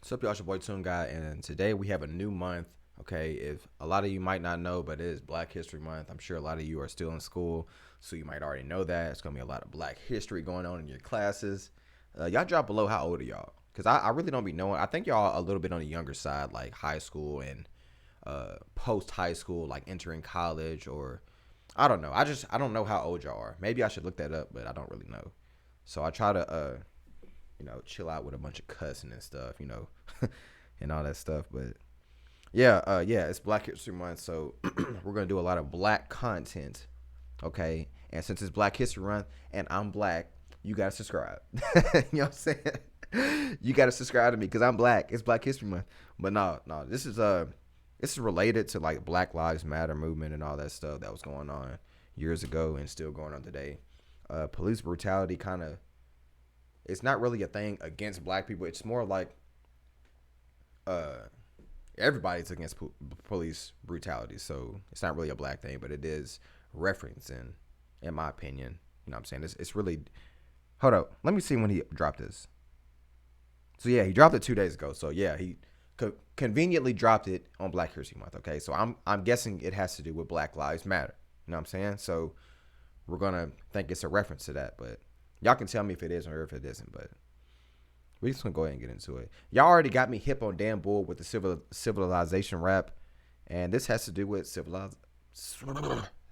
What's up, y'all? It's your boy Toon Guy, and today we have a new month. Okay, if a lot of you might not know, but it is Black History Month. I'm sure a lot of you are still in school, so you might already know that. It's gonna be a lot of Black history going on in your classes. Y'all drop below how old are y'all? Cause I really don't be knowing. I think y'all a little bit on the younger side, like high school and post high school, like entering college, or I don't know. I don't know how old y'all are. Maybe I should look that up, but I don't really know. So I try to chill out with a bunch of cussing and stuff, and all that stuff. But yeah, it's Black History Month, so we're gonna do a lot of black content, okay? And since it's Black History Month and I'm black, you gotta subscribe. You know what I'm saying? You gotta subscribe to me because I'm black. It's Black History Month. But no, this is related to like Black Lives Matter movement and all that stuff that was going on years ago and still going on today. Police brutality kind of it's not really a thing against black people. It's more like uh everybody's against police brutality, so it's not really a black thing, but it is referencing, in my opinion. You know what I'm saying? It's really. Hold up, let me see when he dropped this. So yeah, he dropped it 2 days ago. So yeah, he conveniently dropped it on Black History Month. Okay, so I'm guessing it has to do with Black Lives Matter. You know what I'm saying? So we're gonna think it's a reference to that, but y'all can tell me if it is or if it isn't. But we just gonna go ahead and get into it. Y'all already got me hip on Dan Bull with the civilization rap, and this has to do with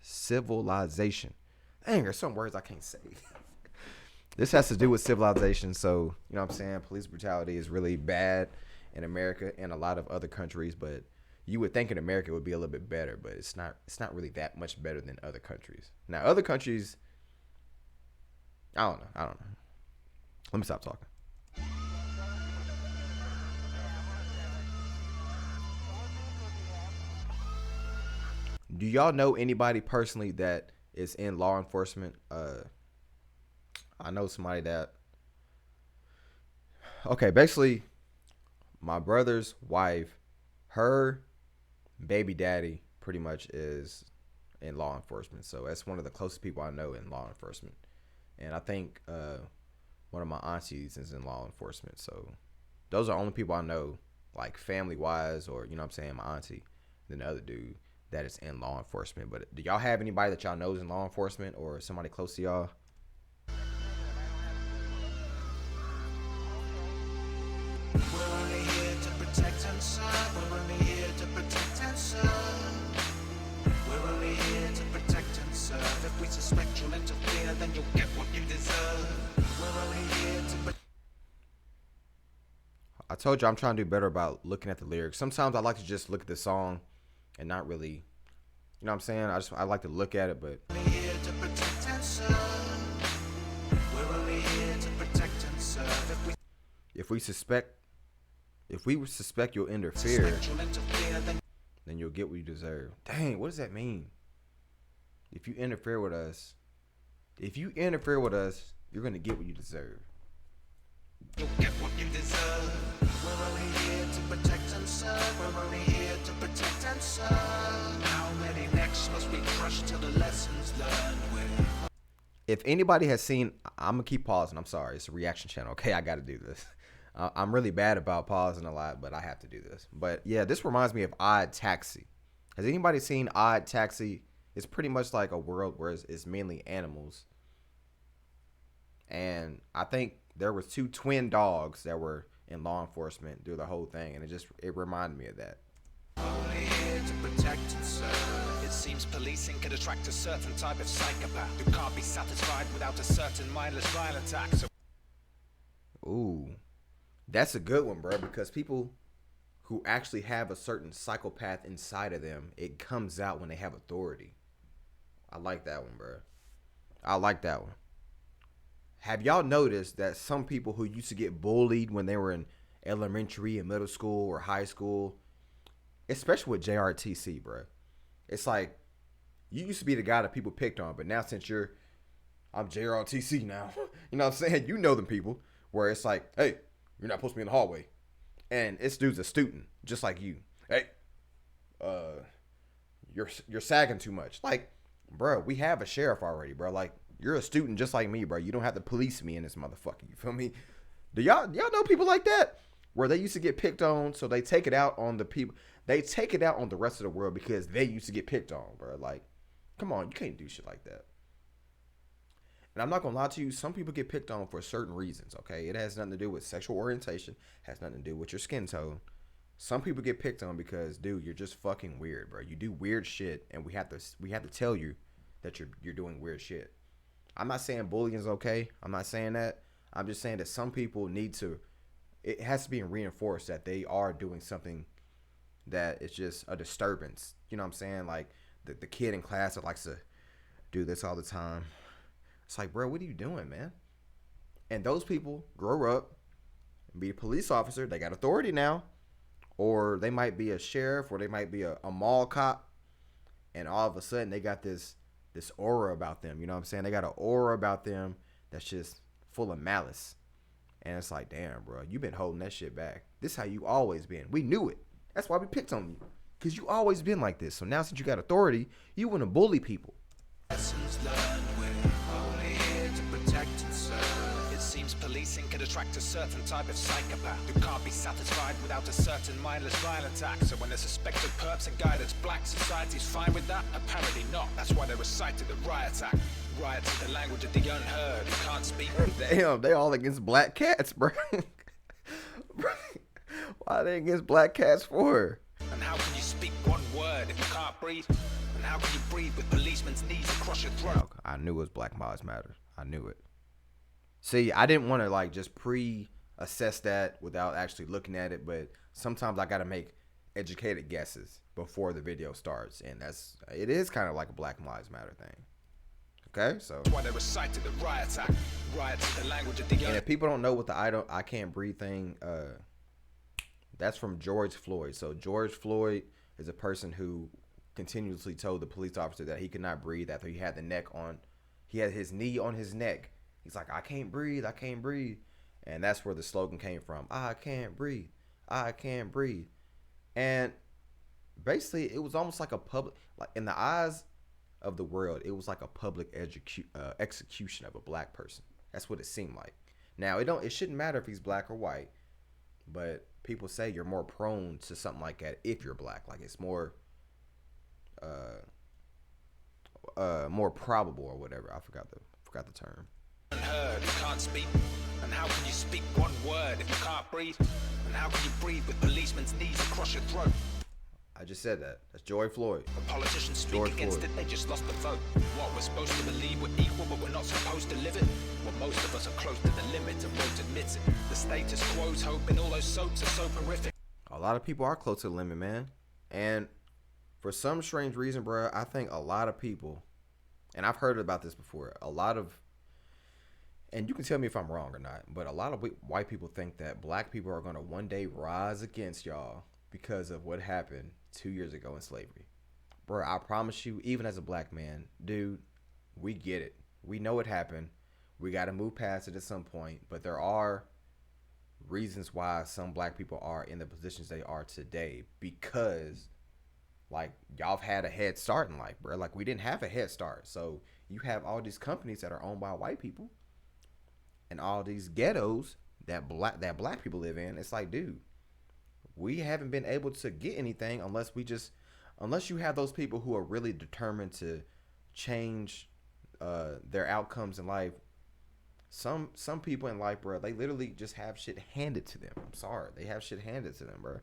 civilization. Dang, there's some words I can't say. This has to do with civilization. So you know what I'm saying. Police brutality is really bad in America and a lot of other countries, but you would think in America it would be a little bit better, but it's not. It's not really that much better than other countries. Now, other countries, I don't know. Let me stop talking. Do y'all know anybody personally that is in law enforcement? I know somebody that. Okay, basically, my brother's wife, her baby daddy, pretty much is in law enforcement. So that's one of the closest people I know in law enforcement, and I think one of my aunties is in law enforcement. So those are only people I know, like family wise, or you know what I'm saying, my auntie, then the other dude that is in law enforcement. But do y'all have anybody that y'all know is in law enforcement or somebody close to y'all? We're only here to protect and serve. We're only here to protect and serve. We're only here to protect and serve. If we suspect you'll interfere, then you'll get what you deserve. We're only here to protect. I told you I'm trying to do better about looking at the lyrics. Sometimes I like to just look at the song and not really, you know what I'm saying? I like to look at it, but We're here to protect and serve. We're only here to protect and serve. if we suspect if we suspect you'll interfere, Suspect you'll interfere, then you'll get what you deserve. Dang, what does that mean? If you interfere with us, you're gonna get what you deserve. you'll get what you deserve. We're only here to protect and serve. We're only here to protect and serve. How many necks must we crush till the lessons learned with? If anybody has seen, I'm gonna keep pausing. I'm sorry, it's a reaction channel. Okay, I got to do this. I'm really bad about pausing a lot, but I have to do this. But yeah, this reminds me of Odd Taxi. Has anybody seen Odd Taxi? It's pretty much like a world where it's mainly animals, and I think there was two twin dogs that were in law enforcement through the whole thing, and it reminded me of that. Only here to protect and serve. It seems policing could attract a certain type of psychopath who can't be satisfied without a certain mindless violent attack. So Ooh, that's a good one, bro. Because people who actually have a certain psychopath inside of them, it comes out when they have authority. I like that one, bro. I like that one. Have y'all noticed that some people who used to get bullied when they were in elementary and middle school or high school, especially with JRTC, bro, it's like you used to be the guy that people picked on, but now since I'm JRTC now, you know what I'm saying? You know them people where it's like, hey, you're not supposed to be in the hallway, and this dude's a student just like you. Hey, you're sagging too much. Like, bro, we have a sheriff already, bro. Like, you're a student just like me, bro. You don't have to police me in this motherfucker. You feel me? Do y'all know people like that? where they used to get picked on, so they take it out on the people. They take it out on the rest of the world because they used to get picked on, bro. Like, come on, you can't do shit like that. And I'm not gonna lie to you, some people get picked on for certain reasons, okay? It has nothing to do with sexual orientation, has nothing to do with your skin tone. Some people get picked on because, dude, you're just fucking weird, bro. You do weird shit, and we have to tell you that you're doing weird shit. I'm not saying bullying is okay. I'm not saying that. I'm just saying that some people need to. It has to be reinforced that they are doing something that is just a disturbance. You know what I'm saying? Like the kid in class that likes to do this all the time. It's like, bro, what are you doing, man? And those people grow up and be a police officer. They got authority now. Or they might be a sheriff, or they might be a mall cop. And all of a sudden, they got this aura about them. You know what I'm saying? They got an aura about them that's just full of malice. And it's like, damn, bro, you been holding that shit back. This is how you always been. We knew it. That's why we picked on you. Because you always been like this. So now since you got authority, you want to bully people. Lessons learned, we're only here to protect and serve. It seems policing could attract a certain type of psychopath who can't be satisfied without a certain mindless violent act. So when the suspected perps and guidance black society's fine with that? Apparently not. That's why they recited the riot act. Riots are the language of the unheard who can't speak. Damn, they all against black cats, bro. Why are they against black cats for? And how can you speak one word if you can't breathe? And how can you breathe with policemen's knees across your throat? I knew it was Black Lives Matter. I knew it. See, I didn't want to like just pre-assess that without actually looking at it, but sometimes I got to make educated guesses before the video starts, and it is kind of like a Black Lives Matter thing. Okay, so That's why they recited the riot act. Riots are the language of the and if people don't know what the I can't breathe thing, that's from George Floyd. So George Floyd is a person who continuously told the police officer that he could not breathe after he had his knee on his neck. He's like, I can't breathe, I can't breathe. And that's where the slogan came from. I can't breathe, I can't breathe. And basically it was almost like a public, like in the eyes of the world, it was like a public execution of a black person. That's what it seemed like. Now it shouldn't matter if he's black or white, but people say you're more prone to something like that if you're black. Like it's more probable or whatever. I forgot the term. Unheard who can't speak. And how can you speak one word if you can't breathe? And how can you breathe with policemen's knees across your throat? I just said that. That's George Floyd. When politicians speak George against Floyd. it, they just lost the vote. What, we're supposed to believe we're equal, but we're not supposed to live it? Well, most of us are close to the limit and won't admit it. The status quo's hoping all those soaps are so horrific. A lot of people are close to the limit, man. And for some strange reason, bro, I think a lot of people, and I've heard about this before, and you can tell me if I'm wrong or not, but a lot of white people think that black people are going to one day rise against y'all because of what happened 2 years ago in slavery. Bro, I promise you, even as a black man, dude, we get it. We know it happened. We got to move past it at some point, but there are reasons why some black people are in the positions they are today because, like, y'all have had a head start in life, bro. Like, we didn't have a head start. So you have all these companies that are owned by white people and all these ghettos that black people live in. It's like, dude, we haven't been able to get anything unless you have those people who are really determined to change their outcomes in life. Some people in life, bro, they literally just have shit handed to them. I'm sorry, they have shit handed to them, bro.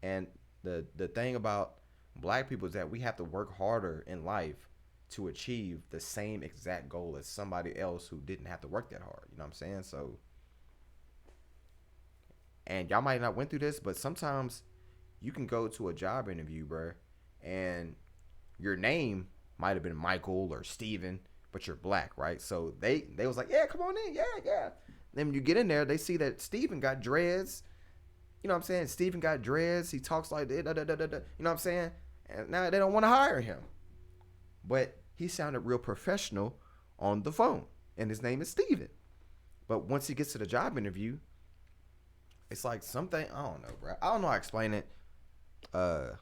And the thing about black people is that we have to work harder in life to achieve the same exact goal as somebody else who didn't have to work that hard. You know what I'm saying? So, and y'all might not went through this, but sometimes you can go to a job interview, bro, and your name might have been Michael or Steven, but you're black, right? So they was like, yeah, come on in, yeah. Then when you get in there, they see that Steven got dreads. You know what I'm saying? Steven got dreads. He talks like that. You know what I'm saying? And now they don't want to hire him. But he sounded real professional on the phone, and his name is Steven. But once he gets to the job interview, it's like something, I don't know, bro. I don't know how to explain it. I'm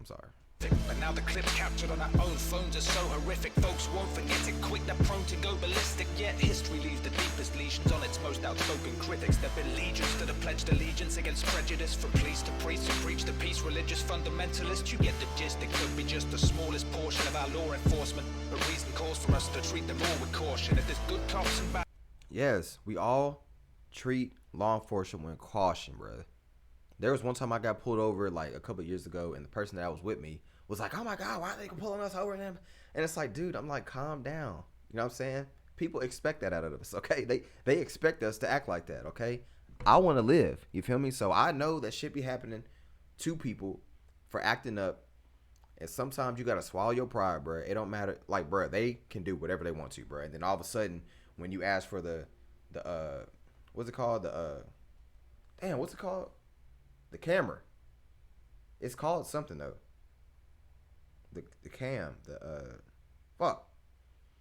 sorry. But now the clips captured on our own phones are so horrific, folks won't forget it quick, they're prone to go ballistic. Yet history leaves the deepest lesions on its most outspoken critics. There've been legions that have pledged allegiance against prejudice, from police to priests who preach the peace, religious fundamentalists. You get the gist, it could be just the smallest portion of our law enforcement, but reason calls for us to treat them all with caution. If there's good cops and bad... Yes, we all treat law enforcement with caution, bro. There was one time I got pulled over like a couple of years ago, and the person that was with me was like, "Oh my God, why are they pulling us over?" And it's like, dude, I'm like, calm down. You know what I'm saying? People expect that out of us, okay? They expect us to act like that, okay? I want to live. You feel me? So I know that shit be happening to people for acting up, and sometimes you gotta swallow your pride, bro. It don't matter. Like, bro, they can do whatever they want to, bro. And then all of a sudden, when you ask for the what's it called? What's it called? The camera. It's called something though. The cam.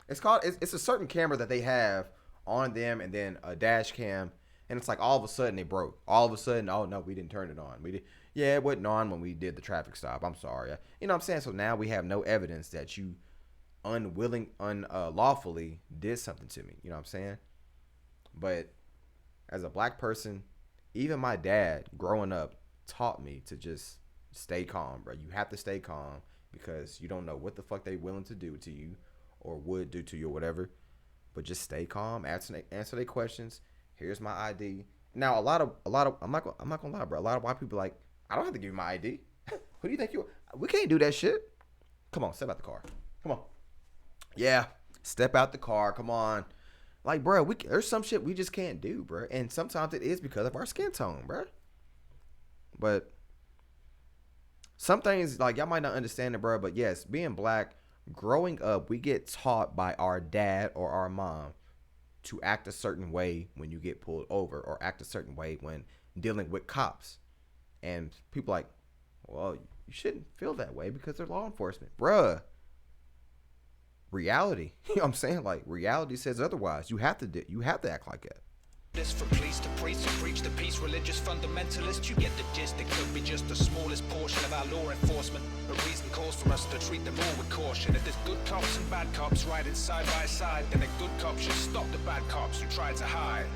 It's a certain camera that they have on them, and then a dash cam, and it's like all of a sudden it broke. All of a sudden, oh no, we didn't turn it on. It wasn't on when we did the traffic stop. I'm sorry. You know what I'm saying? So now we have no evidence that you unlawfully did something to me. You know what I'm saying? But as a black person, even my dad growing up taught me to just stay calm, bro. You have to stay calm because you don't know what the fuck they willing to do to you or would do to you or whatever. But just stay calm, answer their questions. Here's my ID. Now a lot of I'm not gonna lie, bro. A lot of white people like, I don't have to give you my ID. Who do you think you are? We can't do that shit. Come on, step out the car. Come on. Yeah, step out the car. Come on. Like, bro, there's some shit we just can't do, bro. And sometimes it is because of our skin tone, bro. But some things, like, y'all might not understand it, bro. But yes, being black, growing up, we get taught by our dad or our mom to act a certain way when you get pulled over, or act a certain way when dealing with cops. And people like, well, you shouldn't feel that way because they're law enforcement. Bruh. Reality. You know what I'm saying? Like, reality says otherwise. You have to act like that. This from police to priests who preach the peace, religious fundamentalists. You get the gist, it could be just the smallest portion of our law enforcement, but reason calls for us to treat them all with caution. If there's good cops and bad cops riding side by side, then the good cops should stop the bad cops who try to hide.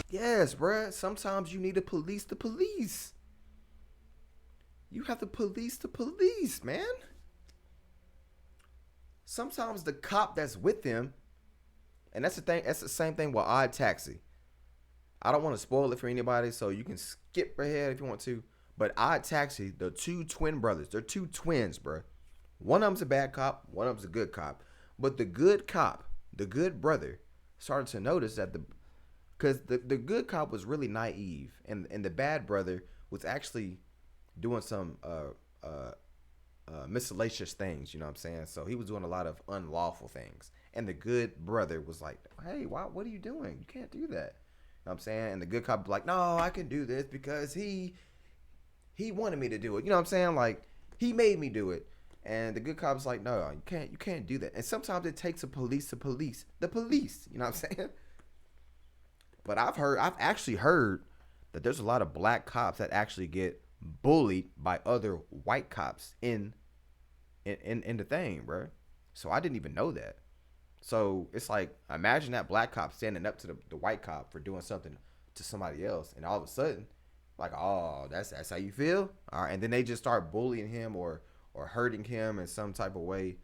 Yes, bruh. Sometimes you need to police the police. You have to police the police, man. Sometimes the cop that's with them, and that's the thing. That's the same thing with Odd Taxi. I don't want to spoil it for anybody, so you can skip ahead if you want to. But Odd Taxi, the two twin brothers, they're two twins, bro. One of them's a bad cop, one of them's a good cop. But the good cop, the good brother, started to notice that because the good cop was really naive, and the bad brother was actually doing some miscellaneous things, you know what I'm saying? So he was doing a lot of unlawful things. And the good brother was like, hey, what are you doing? You can't do that. You know what I'm saying? And the good cop was like, no, I can do this because he wanted me to do it. You know what I'm saying? Like, he made me do it. And the good cop's like, no, you can't do that. And sometimes it takes the police, you know what I'm saying? But I've actually heard that there's a lot of black cops that actually get bullied by other white cops in the thing, bro. So I didn't even know that. So it's like, imagine that black cop standing up to the white cop for doing something to somebody else, and all of a sudden, like, oh, that's how you feel? All right, and then they just start bullying him or hurting him in some type of way.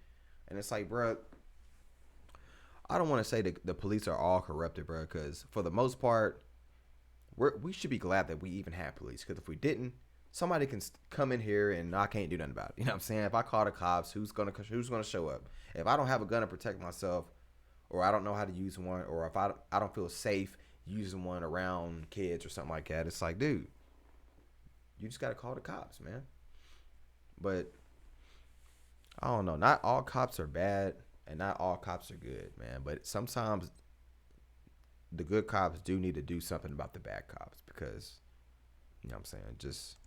And it's like, bro, I don't want to say the police are all corrupted, bro, because for the most part, we should be glad that we even have police, because if we didn't, somebody can come in here and I can't do nothing about it. You know what I'm saying? If I call the cops, who's gonna show up? If I don't have a gun to protect myself, or I don't know how to use one, or if I don't feel safe using one around kids or something like that, it's like, dude, you just gotta call the cops, man. But I don't know. Not all cops are bad, and not all cops are good, man. But sometimes the good cops do need to do something about the bad cops, because, you know what I'm saying, just...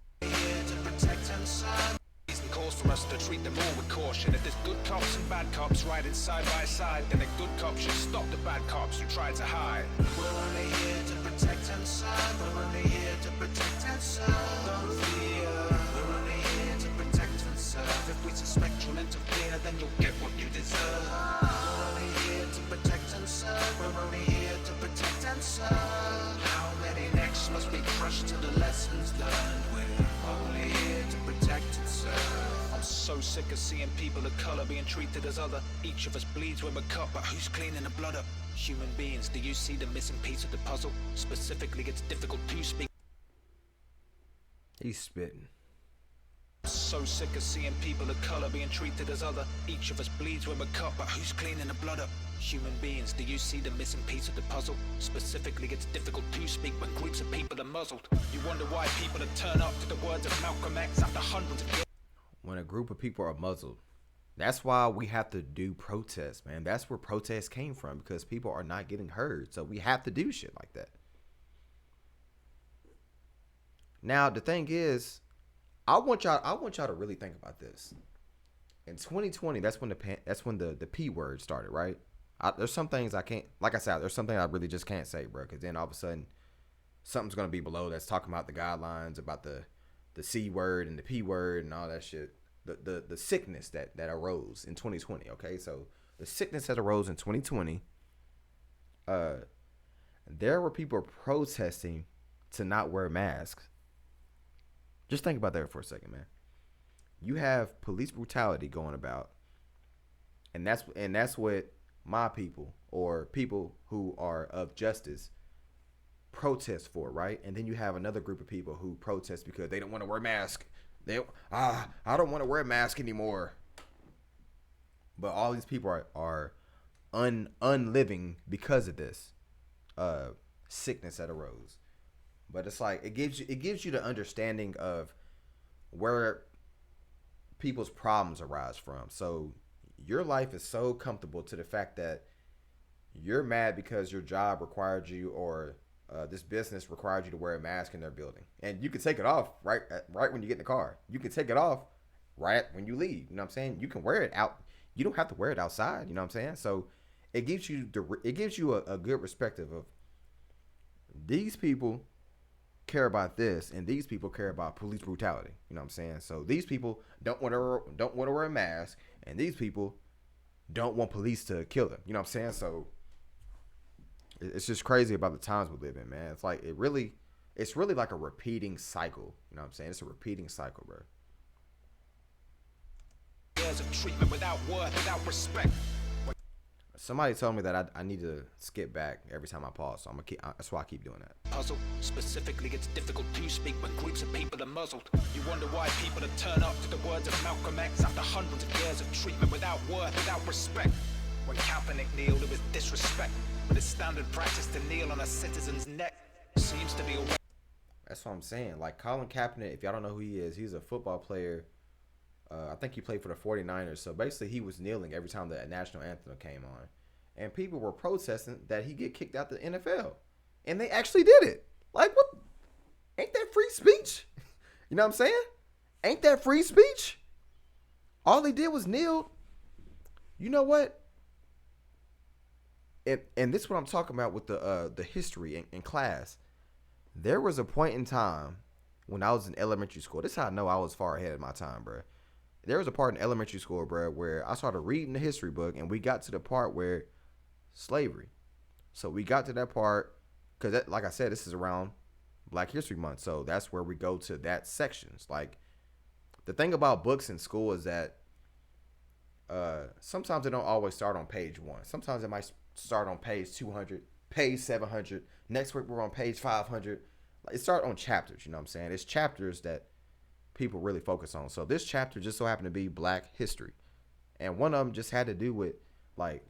Reason calls for us to treat them all with caution. If there's good cops and bad cops riding side by side, then the good cops should stop the bad cops who try to hide. We're only here to protect and serve. We're only here to protect and serve. Don't fear. We're only here to protect and serve. If we rush to the lessons learned. We're only here to protect and serve. I'm so sick of seeing people of color being treated as other. Each of us bleeds when we're cut, but who's cleaning the blood up? Human beings, do you see the missing piece of the puzzle? Specifically, it's difficult to speak. He's spitting. So sick of seeing people of color being treated as other. Each of us bleeds when we're cut, but who's cleaning the blood up? Human beings, do you see the missing piece of the puzzle? Specifically, it's difficult to speak when groups of people are muzzled. You wonder why people that turn up to the words of Malcolm X after hundreds of years. When a group of people are muzzled, that's why we have to do protests, man. That's where protests came from, because people are not getting heard. So we have to do shit like that. Now, the thing is, I want y'all to really think about this. In 2020, that's when the P word started, right? There's some things I can't, like I said, there's something I really just can't say, bro, because then all of a sudden something's gonna be below that's talking about the guidelines about the C word and the P word and all that shit. The sickness that arose in 2020. Okay, so the sickness that arose in 2020. There were people protesting to not wear masks. Just think about that for a second, man. You have police brutality going about, and that's what my people, or people who are of justice, protest for, right? And then you have another group of people who protest because they don't want to wear masks. I don't want to wear a mask anymore. But all these people are unliving because of this sickness that arose. But it's like it gives you the understanding of where people's problems arise from. So your life is so comfortable to the fact that you're mad because your job required you, or this business required you to wear a mask in their building, and you can take it off right when you get in the car. You can take it off right when you leave. You know what I'm saying? You can wear it out. You don't have to wear it outside. You know what I'm saying? So it gives you a good perspective of these people care about this, and these people care about police brutality. You know what I'm saying? So these people don't want to wear a mask, and these people don't want police to kill them. You know what I'm saying? So it's just crazy about the times we live in, man. It's like it's really like a repeating cycle. You know what I'm saying? It's a repeating cycle, bro. Years of treatment without worth, without respect. Somebody told me that I need to skip back every time I pause, so that's why I keep doing that. Puzzle. Specifically, it's difficult to speak when groups of people are muzzled. You wonder why people that turn up to the words of Malcolm X after hundreds of years of treatment without worth, without respect. When Kaepernick kneeled, it was disrespect. But it's standard practice to kneel on a citizen's neck. Seems to be a... That's what I'm saying. Like Colin Kaepernick, if y'all don't know who he is, he's a football player. I think he played for the 49ers. So basically, he was kneeling every time the national anthem came on. And people were protesting that he get kicked out the NFL. And they actually did it. Like, what? Ain't that free speech? You know what I'm saying? Ain't that free speech? All they did was kneel. You know what? And this is what I'm talking about with the history in class. There was a point in time when I was in elementary school. This is how I know I was far ahead of my time, bro. There was a part in elementary school, bro, where I started reading the history book, and we got to the part where slavery. So we got to that part because, like I said, this is around Black History Month. So that's where we go to that sections. Like, the thing about books in school is that sometimes they don't always start on page 1. Sometimes it might start on page 200, page 700. Next week we're on page 500. It starts on chapters, you know what I'm saying? It's chapters that people really focus on. So this chapter just so happened to be Black history. And one of them just had to do with like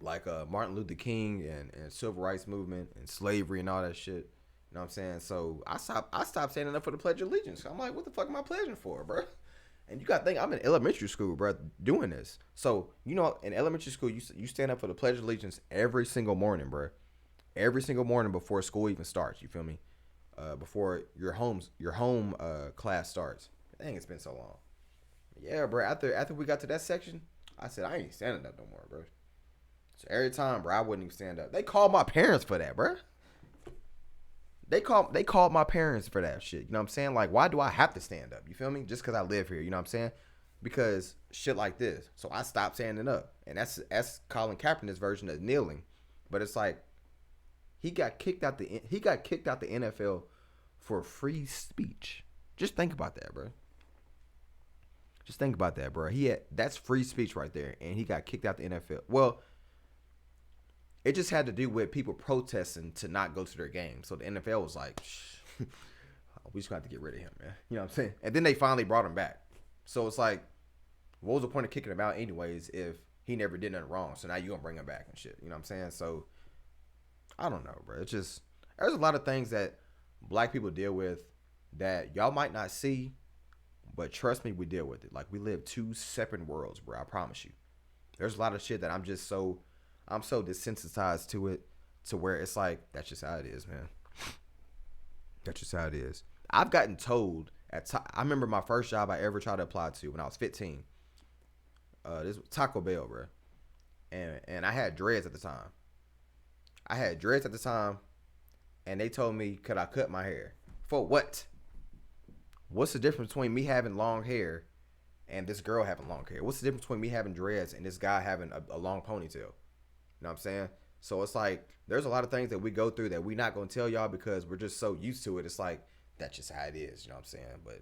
Martin Luther King and civil rights movement and slavery and all that shit. You know what I'm saying? So I stopped standing up for the Pledge of Allegiance. I'm like, what the fuck am I pledging for, bro? And you got to think, I'm in elementary school, bro, doing this. So, you know, in elementary school, you stand up for the Pledge of Allegiance every single morning, bro. Every single morning before school even starts. You feel me? Before your home class starts. Dang, it's been so long. Yeah, bro. After we got to that section, I said I ain't standing up no more, bro. So every time, bro, I wouldn't even stand up. They called my parents for that, bro. They called my parents for that shit. You know what I'm saying? Like, why do I have to stand up? You feel me? Just because I live here. You know what I'm saying? Because shit like this. So I stopped standing up. And that's Colin Kaepernick's version of kneeling. But it's like, He got kicked out the NFL for free speech. Just think about that, bro. Just think about that, bro. That's free speech right there, and he got kicked out the NFL. Well, it just had to do with people protesting to not go to their game. So the NFL was like, we just got to get rid of him, man. You know what I'm saying? And then they finally brought him back. So it's like, what was the point of kicking him out anyways if he never did nothing wrong? So now you're going to bring him back and shit. You know what I'm saying? So I don't know, bro. It's just, there's a lot of things that black people deal with that y'all might not see, but trust me, we deal with it. Like, we live two separate worlds, bro. I promise you. There's a lot of shit that I'm so desensitized to it, to where it's like, that's just how it is, man. That's just how it is. I've gotten told I remember my first job I ever tried to apply to when I was 15. This was Taco Bell, bro. And I had dreads at the time. And they told me, could I cut my hair? For what? What's the difference between me having long hair and this girl having long hair? What's the difference between me having dreads and this guy having a long ponytail? You know what I'm saying? So it's like, there's a lot of things that we go through that we're not going to tell y'all because we're just so used to it. It's like, that's just how it is. You know what I'm saying? But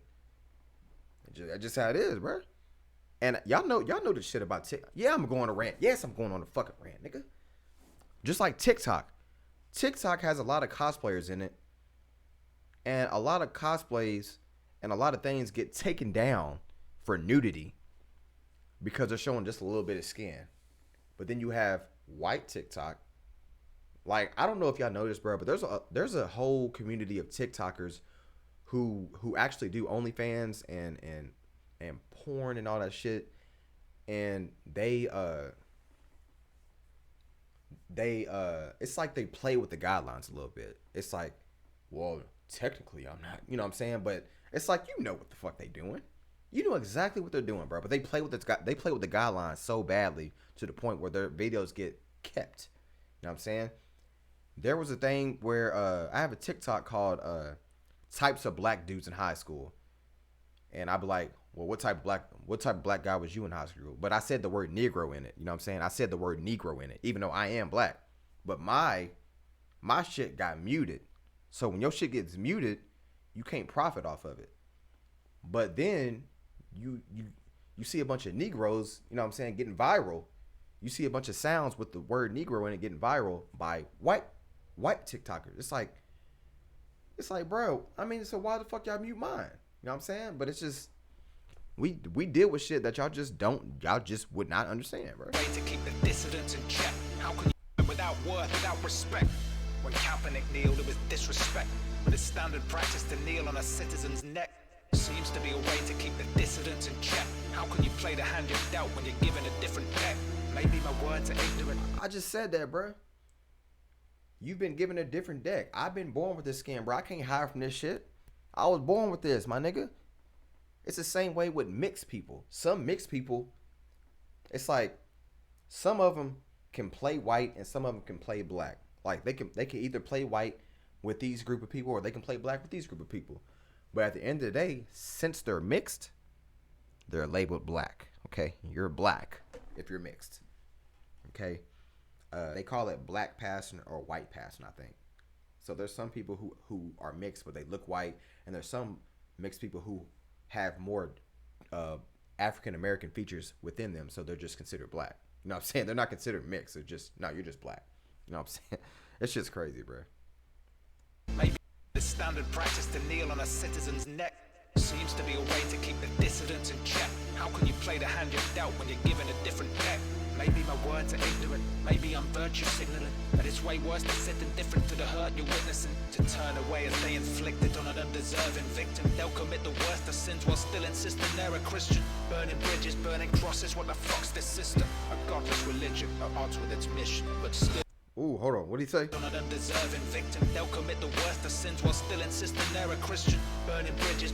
that's just how it is, bro. And y'all know the shit about TikTok. Yeah, I'm going on a rant. Yes, I'm going on a fucking rant, nigga. Just like TikTok. TikTok has a lot of cosplayers in it. And a lot of cosplays and a lot of things get taken down for nudity because they're showing just a little bit of skin. But then you have white TikTok. Like, I don't know if y'all know this, bro, but there's a whole community of TikTokers who actually do OnlyFans and porn and all that shit. And they it's like they play with the guidelines a little bit. It's like, well, technically I'm not, you know what I'm saying? But it's like, you know what the fuck they doing. You know exactly what they're doing, bro. But they play with the guidelines so badly to the point where their videos get kept. You know what I'm saying? There was a thing where I have a TikTok called types of black dudes in high school. And I'd be like, well, what type of black guy was you in high school? But I said the word Negro in it. You know what I'm saying? I said the word Negro in it, even though I am black. But my shit got muted. So when your shit gets muted, you can't profit off of it. But then you see a bunch of Negroes, you know what I'm saying, getting viral. You see a bunch of sounds with the word Negro in it getting viral by white TikTokers. It's like, bro, I mean, so why the fuck y'all mute mine? You know what I'm saying? But it's just, we deal with shit that y'all just would not understand, bro. Way to keep the dissidents in check. How can you without worth, without respect? When Kaepernick kneeled, it was disrespect. But it's standard practice to kneel on a citizen's neck. Seems to be a way to keep the dissidents in check. How can you play the hand you're dealt when you're given a different deck? Maybe my words are ignorant. I just said that, bro. You've been given a different deck. I've been born with this skin, bro. I can't hide from this shit. I was born with this, my nigga. It's the same way with mixed people. Some mixed people, it's like some of them can play white and some of them can play black. Like they can either play white with these group of people or they can play black with these group of people. But at the end of the day, since they're mixed, they're labeled black. Okay, you're black if you're mixed. Okay, they call it black passing or white passing, I think. So there's some people who are mixed but they look white, and there's some mixed people who have more African American features within them, so they're just considered black. You know what I'm saying? They're not considered mixed. They're just, no, you're just black. You know what I'm saying? It's just crazy, bro. Maybe the standard practice to kneel on a citizen's neck. Seems to be a way to keep the dissidents in check. How can you play the hand you're dealt when you're given a different deck? Maybe my words are ignorant, maybe I'm virtue signaling, but it's way worse to sit indifferent to the hurt you're witnessing. To turn away as they inflict it on an undeserving victim. They'll commit the worst of sins while still insisting they're a Christian. Burning bridges, burning crosses, what the fuck's this system? A godless religion, at odds with its mission, but still. Ooh, hold on, what did he say? On an undeserving victim, they'll commit the worst of sins while still insisting they're a Christian. Burning bridges,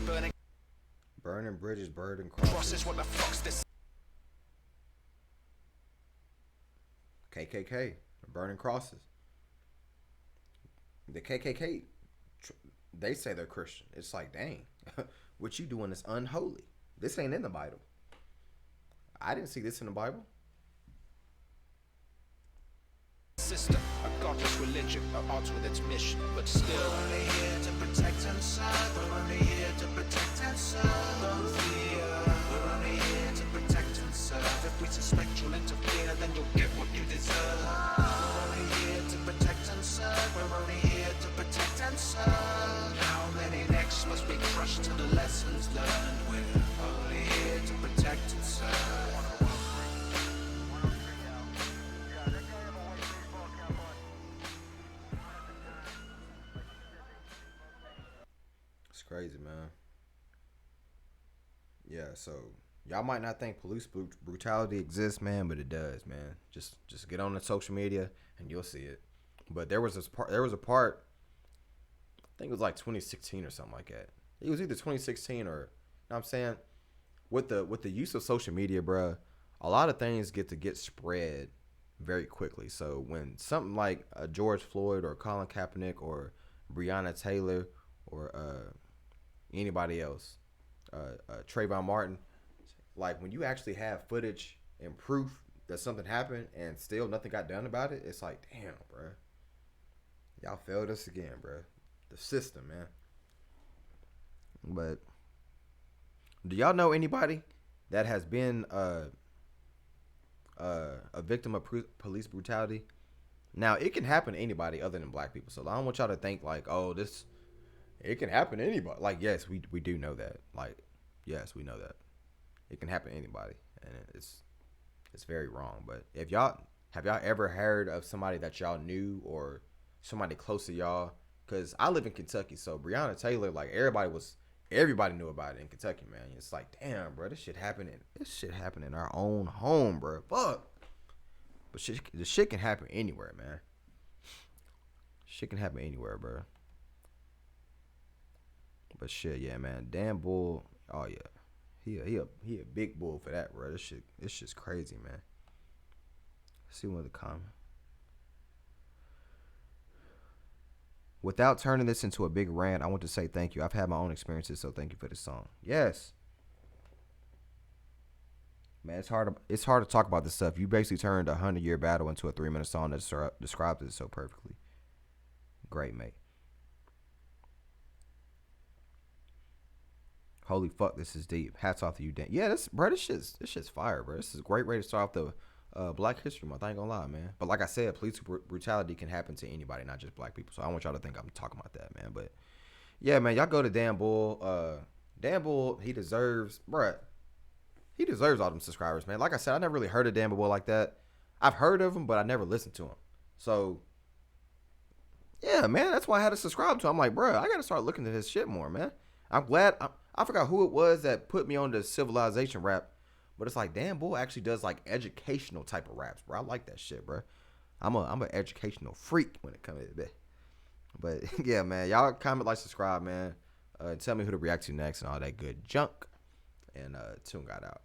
burning crosses, what the fuck's this? KKK, burning crosses. The KKK, they say they're Christian. It's like, dang, what you doing is unholy. This ain't in the Bible. I didn't see this in the Bible. System, a godless religion at odds with its mission, but still. We're only here to protect and serve. We're only here to protect and serve. Don't fear. We're only here to protect and serve. If we suspect you'll interfere, then you'll get what you deserve. We're only here to protect and serve. We're only here to protect and serve. How many necks must be crushed to the lessons learned? We're only here to protect and serve. It's crazy, man. Yeah, so y'all might not think police brutality exists, man, but it does, man. Just get on the social media and you'll see it. But there was a part. I think it was like 2016 or something like that. It was either 2016 or, you know what I'm saying, with the use of social media, bruh, a lot of things get spread very quickly. So when something like George Floyd or Colin Kaepernick or Breanna Taylor or anybody else, Trayvon Martin, like when you actually have footage and proof that something happened and still nothing got done about it, it's like, damn, bro, y'all failed us again, bro. The system, man. But do y'all know anybody that has been a victim of police brutality? Now, it can happen to anybody other than black people. So I don't want y'all to think like, oh, it can happen to anybody. Like, yes, we do know that. Like, yes, we know that. It can happen to anybody. And it's very wrong. But have y'all ever heard of somebody that y'all knew or somebody close to y'all? Because I live in Kentucky. So Breanna Taylor, like, everybody knew about it in Kentucky, man. It's like, damn, bro, this shit happened in our own home, bro. Fuck. But the shit can happen anywhere, man. Shit can happen anywhere, bro. But shit, yeah, man. Dan Bull, oh yeah, he a big bull for that, bro. This shit's crazy, man. Let's see one of the comments. Without turning this into a big rant, I want to say thank you. I've had my own experiences, so thank you for this song. Yes. Man, it's hard to talk about this stuff. You basically turned a 100-year battle into a 3-minute song that describes it so perfectly. Great, mate. Holy fuck, this is deep. Hats off to you, Dan. Yeah, this shit's fire, bro. This is a great way to start off the Black History Month. I ain't gonna lie, man. But like I said, police brutality can happen to anybody, not just black people. So I don't want y'all to think I'm talking about that, man. But yeah, man, y'all go to Dan Bull. Dan Bull, he deserves all them subscribers, man. Like I said, I never really heard of Dan Bull like that. I've heard of him, but I never listened to him. So yeah, man, that's why I had to subscribe to him. I'm like, bro, I gotta start looking at his shit more, man. I'm glad. I forgot who it was that put me on the civilization rap, but it's like Dan Bull actually does like educational type of raps, bro. I like that shit, bro. I'm an educational freak when it comes to that. But yeah, man, y'all comment, like, subscribe, man. Tell me who to react to next and all that good junk. And Tune got out.